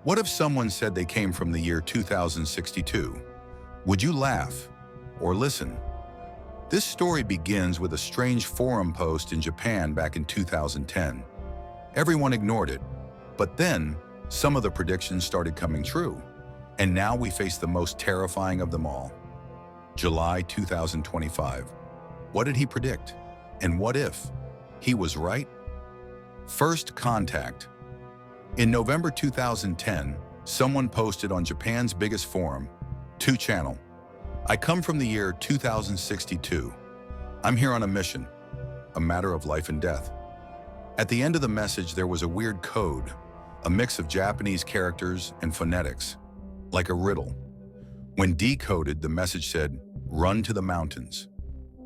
What if someone said they came from the year 2062? Would you laugh or listen? This story begins with a strange forum post in Japan back in 2010. Everyone ignored it, but then some of the predictions started coming true. And now we face the most terrifying of them all. July 2025. What did he predict? And what if he was right? First contact. In November 2010, someone posted on Japan's biggest forum, 2channel. I come from the year 2062. I'm here on a mission, a matter of life and death. At the end of the message, there was a weird code, a mix of Japanese characters and phonetics, like a riddle. When decoded, the message said, "Run to the mountains."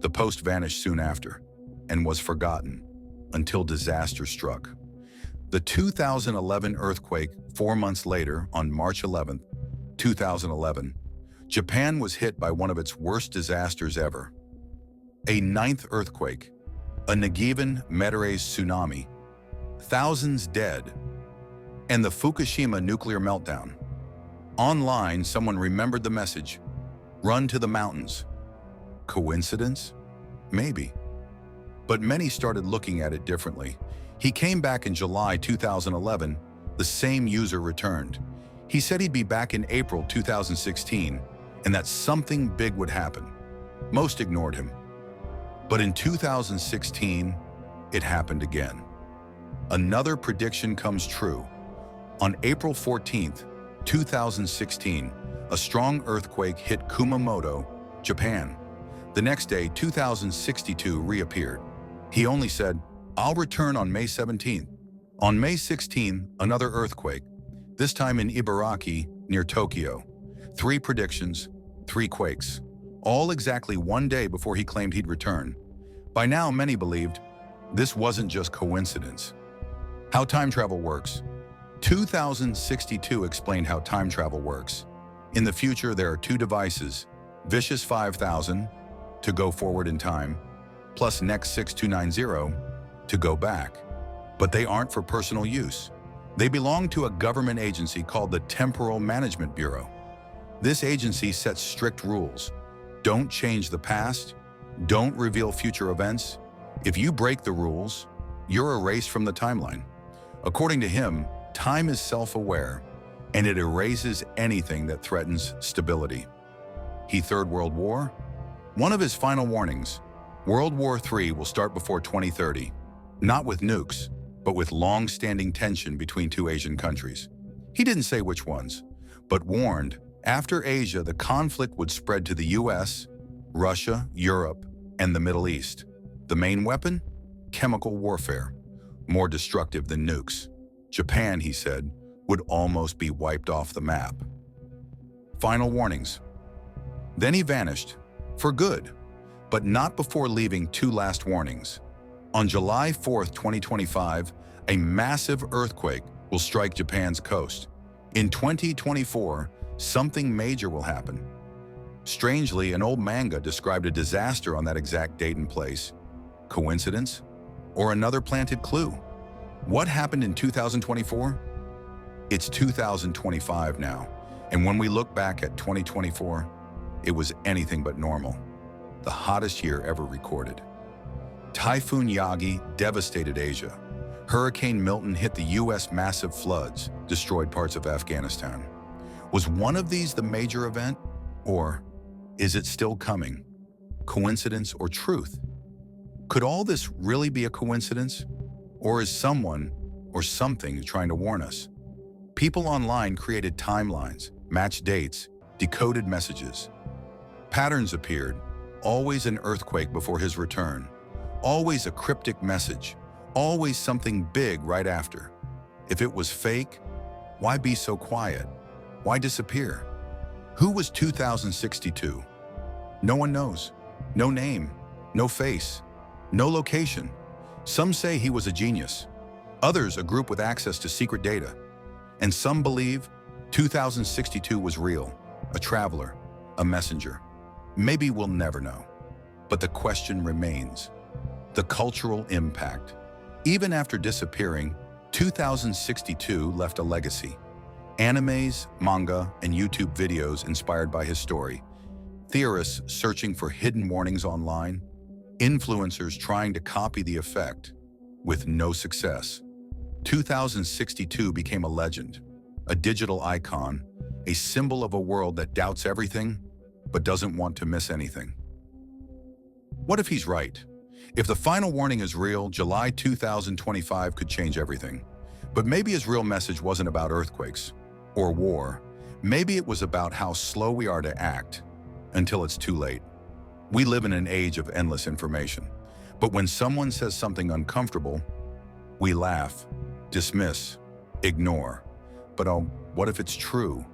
The post vanished soon after and was forgotten until disaster struck. The 2011 earthquake, 4 months later, on March 11, 2011, Japan was hit by one of its worst disasters ever. A ninth earthquake, a Nigiban Meteor's tsunami, thousands dead, and the Fukushima nuclear meltdown. Online, someone remembered the message, "Run to the mountains." Coincidence? Maybe. But many started looking at it differently. He came back in July 2011, the same user returned. He said he'd be back in April 2016, and that something big would happen. Most ignored him. But in 2016, it happened again. Another prediction comes true. On April 14th, 2016, a strong earthquake hit Kumamoto, Japan. The next day, 2062 reappeared. He only said, "I'll return on May 17th. On May 16th, another earthquake, this time in Ibaraki, near Tokyo. 3 predictions, 3 quakes, all exactly 1 day before he claimed he'd return. By now, many believed this wasn't just coincidence. How time travel works. 2062 explained how time travel works. In the future, there are 2 devices, Vicious 5000 to go forward in time, plus Next 6290 to go back. But they aren't for personal use. They belong to a government agency called the Temporal Management Bureau. This agency sets strict rules. Don't change the past. Don't reveal future events. If you break the rules, you're erased from the timeline. According to him, time is self-aware, and it erases anything that threatens stability. He Third World War? One of his final warnings, World War III will start before 2030, not with nukes, but with long-standing tension between 2 Asian countries. He didn't say which ones, but warned, after Asia, the conflict would spread to the US, Russia, Europe, and the Middle East. The main weapon? Chemical warfare, more destructive than nukes. Japan, he said, would almost be wiped off the map. Final warnings. Then he vanished, for good, but not before leaving 2 last warnings. On July 4th, 2025, a massive earthquake will strike Japan's coast. In 2024, something major will happen. Strangely, an old manga described a disaster on that exact date and place. Coincidence? Or another planted clue? What happened in 2024? It's 2025 now, and when we look back at 2024, it was anything but normal. The hottest year ever recorded. Typhoon Yagi devastated Asia. Hurricane Milton hit the US, massive floods destroyed parts of Afghanistan. Was one of these the major event? Or is it still coming? Coincidence or truth? Could all this really be a coincidence? Or is someone or something trying to warn us? People online created timelines, matched dates, decoded messages. Patterns appeared, always an earthquake before his return, always a cryptic message, always something big right after. If it was fake, why be so quiet? Why disappear? Who was 2062? No one knows. No name, no face, no location. Some say he was a genius, others a group with access to secret data, and some believe 2062 was real, a traveler, a messenger. Maybe we'll never know. But the question remains, the cultural impact. Even after disappearing, 2062 left a legacy. Animes, manga, and YouTube videos inspired by his story. Theorists searching for hidden warnings online. Influencers trying to copy the effect, with no success. 2062 became a legend, a digital icon, a symbol of a world that doubts everything, but doesn't want to miss anything. What if he's right? If the final warning is real, July 2025 could change everything. But maybe his real message wasn't about earthquakes or war. Maybe it was about how slow we are to act until it's too late. We live in an age of endless information. But when someone says something uncomfortable, we laugh, dismiss, ignore. But what if it's true?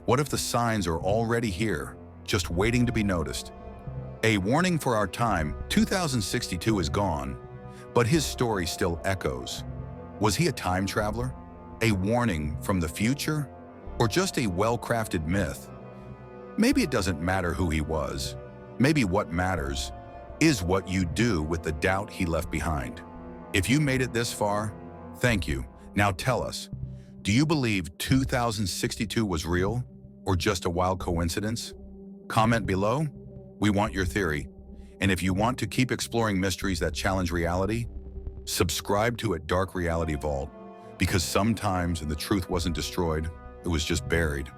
What if the signs are already here, just waiting to be noticed? A warning for our time, 2062 is gone, but his story still echoes. Was he a time traveler? A warning from the future? Or just a well-crafted myth? Maybe it doesn't matter who he was. Maybe what matters is what you do with the doubt he left behind. If you made it this far, thank you. Now tell us, do you believe 2062 was real or just a wild coincidence? Comment below. We want your theory. And if you want to keep exploring mysteries that challenge reality, subscribe to Dark Reality Vault, because sometimes the truth wasn't destroyed, it was just buried.